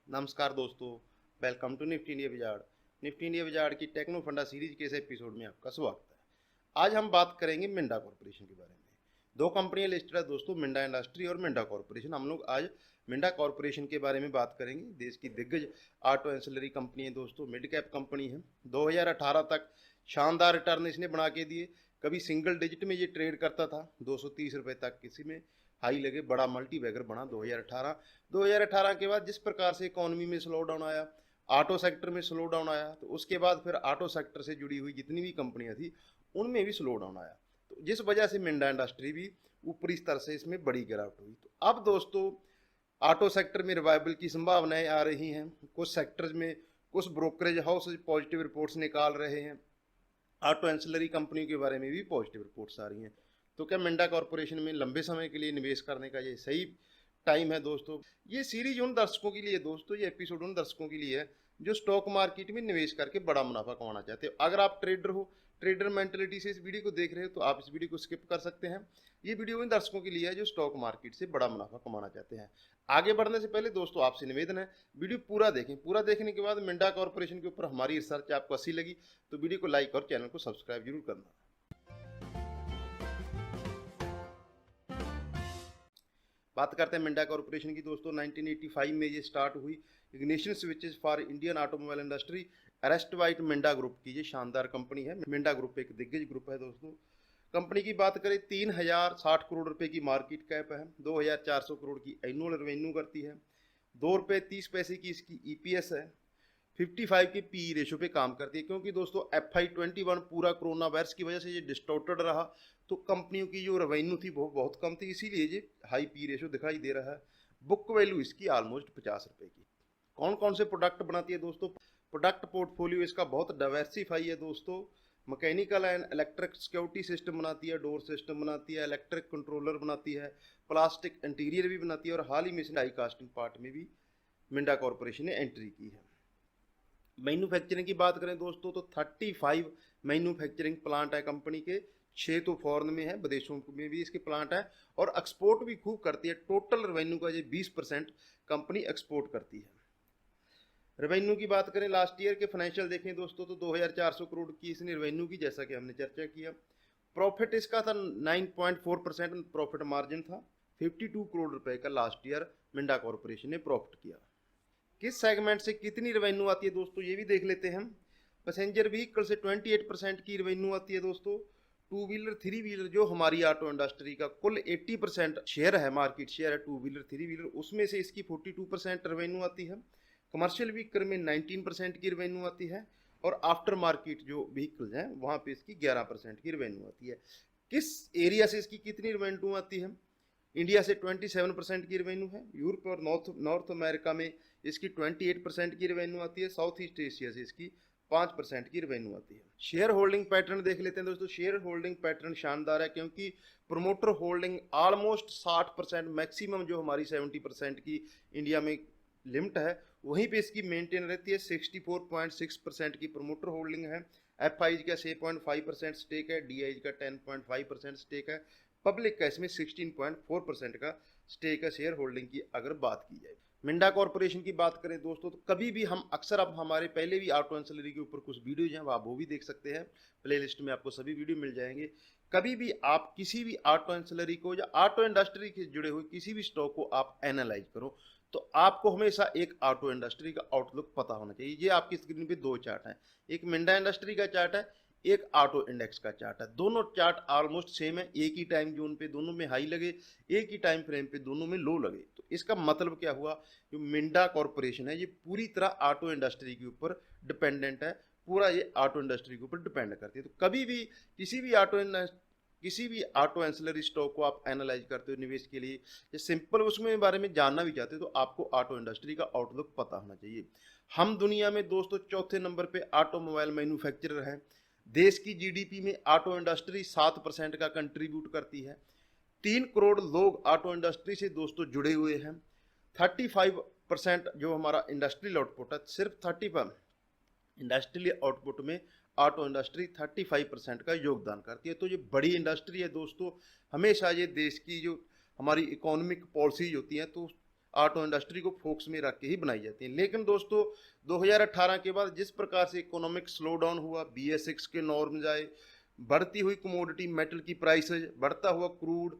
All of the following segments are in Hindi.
नमस्कार दोस्तों, welcome to Nifty India Wizard. Nifty India Wizard की टेक्नो फंडा सीरीज के इस एपिसोड में आपका स्वागत है। आज हम बात करेंगे मिंडा कॉरपोरेशन के बारे में। दो कंपनियां लिस्टेड है दोस्तों, मिंडा इंडस्ट्री और मिंडा कॉरपोरेशन। हम लोग आज मिंडा कॉरपोरेशन के बारे में बात करेंगे। देश की दिग्गज ऑटो एंसिलरी कंपनी है दोस्तों, मिड कैप कंपनी है। 2018 तक शानदार रिटर्न इसने बना के दिए। कभी सिंगल डिजिट में ये ट्रेड करता था, 230 रुपये तक किसी में हाई लगे, बड़ा मल्टी बैगर बना 2018 के बाद जिस प्रकार से इकोनॉमी में स्लो डाउन आया, ऑटो सेक्टर में स्लो डाउन आया, तो उसके बाद फिर ऑटो सेक्टर से जुड़ी हुई जितनी भी कंपनियां थी उनमें भी स्लो डाउन आया, तो जिस वजह से मिंडा इंडस्ट्री भी ऊपरी स्तर से इसमें बड़ी गिरावट हुई। तो अब दोस्तों ऑटो सेक्टर में रिवाइवल की संभावनाएं आ रही हैं। कुछ सेक्टर्स में कुछ ब्रोकरेज हाउस पॉजिटिव रिपोर्ट्स निकाल रहे हैं। ऑटो एंसिलरी कंपनियों के बारे में भी पॉजिटिव रिपोर्ट्स आ रही हैं। तो क्या मिंडा कॉरपोरेशन में लंबे समय के लिए निवेश करने का ये सही टाइम है दोस्तों? ये सीरीज उन दर्शकों के लिए दोस्तों, ये एपिसोड उन दर्शकों के लिए है जो स्टॉक मार्केट में निवेश करके बड़ा मुनाफा कमाना चाहते हो। अगर आप ट्रेडर हो, ट्रेडर मेंटेलिटी से इस वीडियो को देख रहे हो, तो आप इस वीडियो को स्किप कर सकते हैं। ये वीडियो उन दर्शकों के लिए है जो स्टॉक मार्केट से बड़ा मुनाफा कमाना चाहते हैं। आगे बढ़ने से पहले दोस्तों आपसे निवेदन है, वीडियो पूरा देखें। पूरा देखने के बाद मिंडा कॉरपोरेशन के ऊपर हमारी रिसर्च आपको अच्छी लगी तो वीडियो को लाइक और चैनल को सब्सक्राइब जरूर करना। बात करते हैं मिंडा कॉरपोरेशन की दोस्तों। 1985 में ये स्टार्ट हुई। Ignition switches for Indian automobile industry, arrest white Minda group की ये शानदार कंपनी है। मिंडा ग्रुप एक दिग्गज ग्रुप है दोस्तों। कंपनी की बात करें 3060 करोड़ रुपए की मार्केट कैप है, 2400 करोड़ की एनुअल रेवेन्यू करती है, ₹2.30 की इसकी ईपीएस है, 55 के पी रेशो पे काम करती है। क्योंकि दोस्तों FY21 पूरा कोरोना वायरस की वजह से ये डिस्टॉर्टेड रहा, तो कंपनियों की जो रेवेन्यू थी वो बहुत कम थी, इसीलिए ये हाई पी रेशो दिखाई दे रहा है। बुक वैल्यू इसकी ऑलमोस्ट 50 रुपये की। कौन कौन से प्रोडक्ट बनाती है दोस्तों? प्रोडक्ट पोर्टफोलियो इसका बहुत डाइवर्सिफाई है दोस्तों। Mechanical and electric security system बनाती है, डोर सिस्टम बनाती है, इलेक्ट्रिक कंट्रोलर बनाती है, प्लास्टिक इंटीरियर भी बनाती है, और हाल ही में डाई कास्टिंग पार्ट में भी मिंडा कॉरपोरेशन ने एंट्री की है। मैन्युफैक्चरिंग की बात करें दोस्तों तो 35 मैन्युफैक्चरिंग प्लांट है कंपनी के। 6 तो फॉरेन में है, विदेशों में भी इसके प्लांट है, और एक्सपोर्ट भी खूब करती है। टोटल रेवेन्यू का ये 20% कंपनी एक्सपोर्ट करती है। रेवेन्यू की बात करें, लास्ट ईयर के फाइनेंशियल देखें दोस्तों तो 2400 करोड़ की इसने रेवेन्यू की, जैसा कि हमने चर्चा किया। प्रॉफिट इसका था 9.4% प्रॉफिट मार्जिन था। 52 करोड़ रुपए का लास्ट ईयर मिंडा कॉरपोरेशन ने प्रॉफिट किया। किस सेगमेंट से कितनी रेवेन्यू आती है दोस्तों ये भी देख लेते हैं। पैसेंजर व्हीकल से 28% की रेवेन्यू आती है दोस्तों। टू व्हीलर थ्री व्हीलर जो हमारी ऑटो इंडस्ट्री का कुल 80% शेयर है, मार्केट शेयर है टू व्हीलर थ्री व्हीलर, उसमें से इसकी 42% रेवेन्यू आती है। कमर्शियल व्हीकल में 19% की रेवेन्यू आती है, और आफ्टर मार्केट जो व्हीकल्स हैं वहाँ पे इसकी 11% की रेवेन्यू आती है। किस एरिया से इसकी कितनी रेवेन्यू आती है? इंडिया से 27% की रेवेन्यू है। यूरोप और नॉर्थ अमेरिका में इसकी 28% की रेवेन्यू आती है। साउथ ईस्ट एशिया से इसकी 5% की रेवेन्यू आती है। शेयर होल्डिंग पैटर्न देख लेते हैं दोस्तों। शेयर होल्डिंग पैटर्न शानदार है, क्योंकि प्रोमोटर होल्डिंग ऑलमोस्ट 60%, मैक्सिमम जो हमारी 70% की इंडिया में लिमिट है वहीं पे इसकी मेंटेन रहती है। 64.6% की प्रोमोटर होल्डिंग है। FIज का 6.5% स्टेक है, DIज का 10.5% स्टेक है, पब्लिक का इसमें 16.4% का स्टेक है शेयर होल्डिंग की अगर बात की जाए। मिंडा कॉरपोरेशन की बात करें दोस्तों तो कभी भी हम अक्सर, अब हमारे पहले भी ऑटो एंसिलरी के ऊपर कुछ वीडियोज हैं, आप वो भी देख सकते हैं, प्लेलिस्ट में आपको सभी वीडियो मिल जाएंगे। कभी भी आप किसी भी ऑटो एंसिलरी को या ऑटो इंडस्ट्री से जुड़े हुए किसी भी स्टॉक को आप एनालाइज करो तो आपको हमेशा एक ऑटो इंडस्ट्री का आउटलुक पता होना चाहिए। ये आपकी स्क्रीन पे दो चार्ट हैं, एक मिंडा इंडस्ट्री का चार्ट है, एक ऑटो इंडेक्स का चार्ट है। दोनों चार्ट ऑलमोस्ट सेम है, एक ही टाइम जोन पे दोनों में हाई लगे, एक ही टाइम फ्रेम पे दोनों में लो लगे। तो इसका मतलब क्या हुआ, जो मिंडा कॉरपोरेशन है ये पूरी तरह ऑटो इंडस्ट्री के ऊपर डिपेंडेंट है, पूरा ये ऑटो इंडस्ट्री के ऊपर डिपेंड करती है। तो कभी भी किसी भी ऑटो एंसिलरी स्टॉक को आप एनालाइज करते हो निवेश के लिए, या सिंपल उसमें बारे में जानना भी चाहते हो, तो आपको ऑटो इंडस्ट्री का आउटलुक पता होना चाहिए। हम दुनिया में दोस्तों चौथे नंबर पे ऑटोमोबाइल मैन्युफैक्चरर हैं। देश की जीडीपी में ऑटो इंडस्ट्री 7% का कंट्रीब्यूट करती है। 3 करोड़ लोग ऑटो इंडस्ट्री से दोस्तों जुड़े हुए हैं। 35% जो हमारा इंडस्ट्रियल आउटपुट है, सिर्फ 35 इंडस्ट्रियल आउटपुट में ऑटो इंडस्ट्री 35% का योगदान करती है। तो ये बड़ी इंडस्ट्री है दोस्तों। हमेशा ये देश की जो हमारी इकोनॉमिक पॉलिसीज होती हैं तो ऑटो इंडस्ट्री को फोकस में रख के ही बनाई जाती हैं। लेकिन दोस्तों 2018 के बाद जिस प्रकार से इकोनॉमिक स्लो डाउन हुआ, BS6 के नॉर्म्स आए, बढ़ती हुई कमोडिटी मेटल की प्राइसेज, बढ़ता हुआ क्रूड,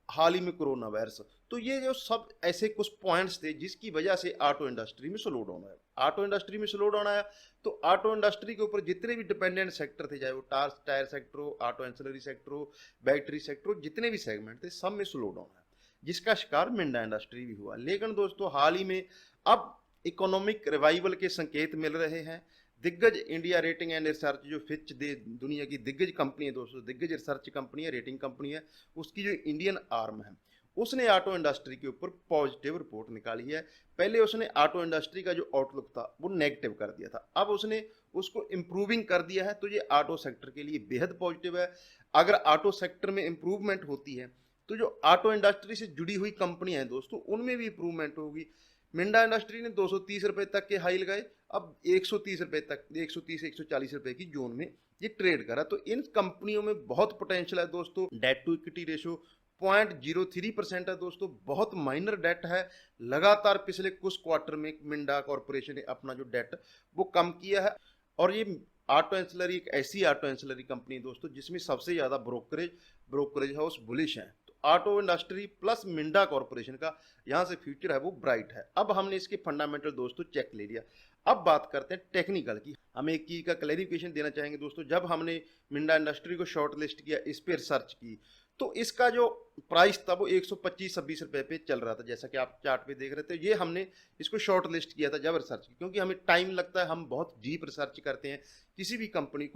हाल ही में कोरोना वायरस, तो ये जो सब ऐसे कुछ पॉइंट्स थे जिसकी वजह से ऑटो इंडस्ट्री में स्लो डाउन आया। ऑटो इंडस्ट्री में स्लो डाउन आया तो ऑटो इंडस्ट्री के ऊपर जितने भी डिपेंडेंट सेक्टर थे, चाहे वो टायर सेक्टर हो, ऑटो एंसिलरी सेक्टर हो, बैटरी सेक्टर हो, जितने भी सेगमेंट थे सब में स्लो डाउन आया, जिसका शिकार मिंडा इंडस्ट्री भी हुआ। लेकिन दोस्तों हाल ही में अब इकोनॉमिक रिवाइवल के संकेत मिल रहे हैं। दिग्गज इंडिया रेटिंग एंड रिसर्च, जो फिच दे दुनिया की दिग्गज कंपनी है दोस्तों, दिग्गज रिसर्च कंपनी है, रेटिंग कंपनी है, उसकी जो इंडियन आर्म है उसने ऑटो इंडस्ट्री के ऊपर पॉजिटिव रिपोर्ट निकाली है। पहले उसने ऑटो इंडस्ट्री का जो आउटलुक था वो नेगेटिव कर दिया था, अब उसने उसको इम्प्रूविंग कर दिया है, तो ये ऑटो सेक्टर के लिए बेहद पॉजिटिव है। अगर ऑटो सेक्टर में इम्प्रूवमेंट होती है तो जो ऑटो इंडस्ट्री से जुड़ी हुई कंपनियां हैं दोस्तों उनमें भी इम्प्रूवमेंट होगी। मिंडा इंडस्ट्री ने 230 रुपए तक के हाई लगाए, अब 130 रुपए तक, 130-140 रुपए की जोन में ये ट्रेड करा। तो इन कंपनियों में बहुत पोटेंशियल है दोस्तों। डेट टू इक्विटी रेशो 0.03% है दोस्तों, बहुत माइनर डेट है। लगातार पिछले कुछ क्वार्टर में मिंडा कॉर्पोरेशन ने अपना जो डेट वो कम किया है। और ये ऑटो एंसिलरी एक ऐसी ऑटो एंसिलरी कंपनी दोस्तों जिसमें सबसे ज्यादा ब्रोकरेज हाउस बुलिश है। तो auto industry plus Minda corporation का यहाँ से फ्यूचर है वो ब्राइट है। अब हमने इसके फंडामेंटल दोस्तों चेक ले लिया, अब बात करते हैं टेक्निकल की। हम एक चीज का क्लैरिफिकेशन देना चाहेंगे दोस्तों, जब हमने मिंडा इंडस्ट्री को शॉर्ट लिस्ट किया, इस पर रिसर्च की, तो इसका जो प्राइस था वो 125-26 रुपए पे चल रहा था, जैसा कि आप चार्ट पे देख रहे थे। ये हमने इसको शॉर्ट लिस्ट किया था जब रिसर्च की, क्योंकि हमें टाइम लगता है, हम बहुत डीप रिसर्च करते हैं किसी भी कंपनी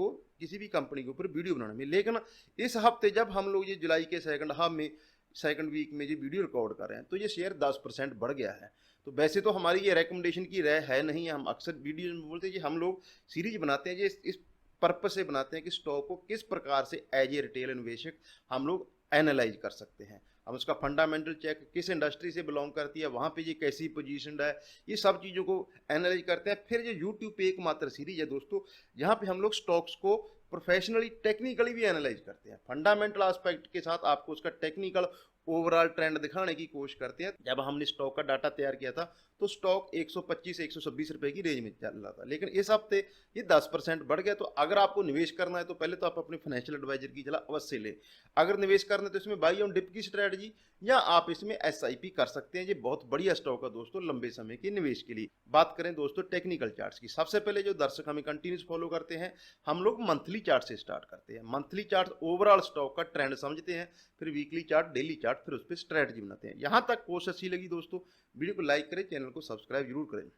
के ऊपर वीडियो बनाने में। लेकिन इस हफ्ते जब हम लोग ये जुलाई के सेकंड वीक में ये वीडियो रिकॉर्ड कर रहे हैं तो ये शेयर 10% बढ़ गया है। तो वैसे तो हमारी ये रिकमेंडेशन की राय है नहीं, हम अक्सर वीडियो में बोलते हैं कि हम लोग सीरीज बनाते हैं, ये इस पर्पस से बनाते हैं कि स्टॉक को किस प्रकार से एज ए रिटेल इन्वेस्टर हम लोग एनालाइज कर सकते हैं। हम उसका फंडामेंटल चेक, किस इंडस्ट्री से बिलोंग करती है, वहाँ पे ये कैसी पोजीशनड है, ये सब चीज़ों को एनालाइज करते हैं। फिर ये यूट्यूब पे एकमात्र सीरीज है दोस्तों जहाँ पे हम लोग स्टॉक्स को प्रोफेशनली टेक्निकली भी एनालाइज करते हैं। फंडामेंटल एस्पेक्ट के साथ आपको उसका टेक्निकल ओवरऑल ट्रेंड दिखाने की कोशिश करते हैं। जब हमने स्टॉक का डाटा तैयार किया था तो स्टॉक 125 से 126 रुपए की रेंज में चल रहा था, लेकिन इस हफ्ते ये 10% बढ़ गया। तो अगर आपको निवेश करना है तो पहले तो आप अपने फाइनेंशियल एडवाइजर की सलाह अवश्य लें। अगर निवेश करना है तो इसमें बाई ऑन डिप की स्ट्रेटजी या आप इसमें SIP कर सकते हैं। ये बहुत बढ़िया स्टॉक है दोस्तों लंबे समय के निवेश के लिए। बात करें दोस्तों टेक्निकल चार्ट्स की, सबसे पहले जो दर्शक हमें कंटिन्यूस फॉलो करते हैं, हम लोग मंथली चार्ट से स्टार्ट करते हैं। मंथली चार्ट ओवरऑल स्टॉक का ट्रेंड समझते हैं, फिर वीकली चार्ट, डेली चार्ट, फिर उस पर स्ट्रेटजी बनाते हैं। यहाँ तक कोशिश अच्छी लगी दोस्तों, वीडियो को लाइक करें, चैनल को सब्सक्राइब जरूर करें।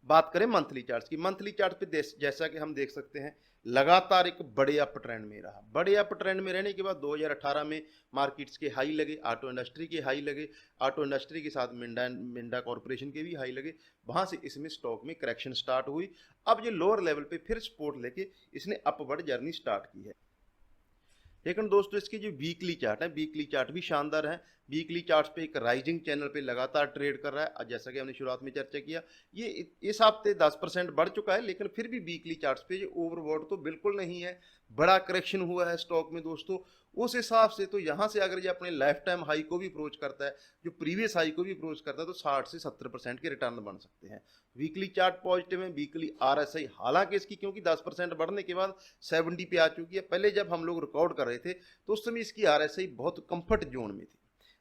बात करें मंथली चार्ट्स की, मंथली चार्ट पे जैसा कि हम देख सकते हैं लगातार एक बड़े अप ट्रेंड में रहा। बड़े अप ट्रेंड में रहने के बाद 2018 में मार्केट्स के हाई लगे, ऑटो इंडस्ट्री के हाई लगे, ऑटो इंडस्ट्री के साथ मिंडा कॉर्पोरेशन के भी हाई लगे। वहां से इसमें स्टॉक में करेक्शन स्टार्ट हुई। अब ये लोअर लेवल पे फिर सपोर्ट लेके इसने अपवर्ड जर्नी स्टार्ट की है। लेकिन दोस्तों इसकी जो वीकली चार्ट है, वीकली चार्ट भी शानदार है। वीकली चार्ट पे एक राइजिंग चैनल पे लगातार ट्रेड कर रहा है। जैसा कि हमने शुरुआत में चर्चा किया, ये इस हफ्ते 10% बढ़ चुका है, लेकिन फिर भी वीकली चार्ट पे ये ओवरबॉट तो बिल्कुल नहीं है। बड़ा करेक्शन हुआ है स्टॉक में दोस्तों। उस हिसाब से तो यहाँ से अगर ये अपने लाइफ टाइम हाई को भी अप्रोच करता है, जो प्रीवियस हाई को भी अप्रोच करता है, तो 60 से 70% के रिटर्न बन सकते हैं। वीकली चार्ट पॉजिटिव है। वीकली RSI हालांकि इसकी क्योंकि 10% बढ़ने के बाद 70 पे आ चुकी है। पहले जब हम लोग रिकॉर्ड कर रहे थे तो उस समय इसकी RSI बहुत कंफर्ट जोन में थी।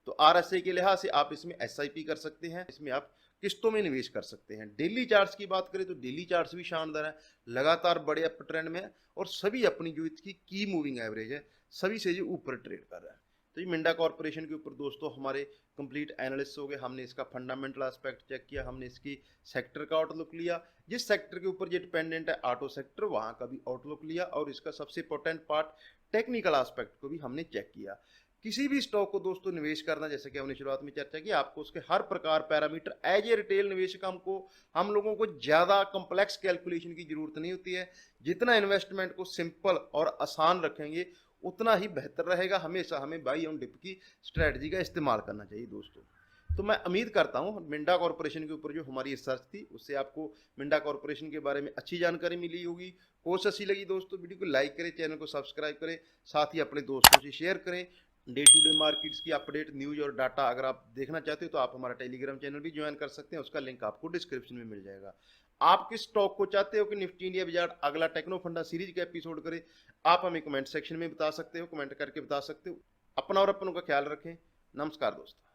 तो RSI के लिहाज से आप इसमें SIP कर सकते हैं, इसमें आप किस्तों में निवेश कर सकते हैं। डेली चार्ट्स की बात करें तो डेली चार्ट्स भी शानदार है, लगातार बड़े अप ट्रेंड में है और सभी अपनी जो इसकी की मूविंग एवरेज है सभी से जो ऊपर ट्रेड कर रहा है। तो ये मिंडा कॉर्पोरेशन के ऊपर दोस्तों हमारे कंप्लीट एनालिसिस हो गए। हमने इसका फंडामेंटल एस्पेक्ट चेक किया, हमने इसकी सेक्टर का आउटलुक लिया, जिस सेक्टर के ऊपर ये डिपेंडेंट है ऑटो सेक्टर, वहाँ का भी आउटलुक लिया, और इसका सबसे इंपॉर्टेंट पार्ट टेक्निकल एस्पेक्ट को भी हमने चेक किया। किसी भी स्टॉक को दोस्तों निवेश करना, जैसे कि हमने शुरुआत में चर्चा की, आपको उसके हर प्रकार पैरामीटर एज ए रिटेल निवेशक हम लोगों को ज़्यादा कॉम्प्लेक्स कैलकुलेशन की जरूरत नहीं होती है। जितना इन्वेस्टमेंट को सिंपल और आसान रखेंगे उतना ही बेहतर रहेगा। हमेशा हमें बाई ऑन डिप की स्ट्रेटजी का इस्तेमाल करना चाहिए दोस्तों। तो मैं उम्मीद करता हूँ मिंडा कॉर्पोरेशन के ऊपर जो हमारी रिसर्च थी उससे आपको मिंडा कॉर्पोरेशन के बारे में अच्छी जानकारी मिली होगी। कोशिश अच्छी लगी दोस्तों, वीडियो को लाइक करें, चैनल को सब्सक्राइब करें, साथ ही अपने दोस्तों से शेयर करें। डे टू डे मार्केट्स की अपडेट न्यूज और डाटा अगर आप देखना चाहते हो तो आप हमारा टेलीग्राम चैनल भी ज्वाइन कर सकते हैं, उसका लिंक आपको डिस्क्रिप्शन में मिल जाएगा। आप किस स्टॉक को चाहते हो कि निफ्टी इंडिया बाजार अगला टेक्नो फंडा सीरीज का एपिसोड करे, आप हमें कमेंट सेक्शन में बता सकते हो, कमेंट करके बता सकते हो। अपना और अपनों का ख्याल रखें। नमस्कार दोस्तों।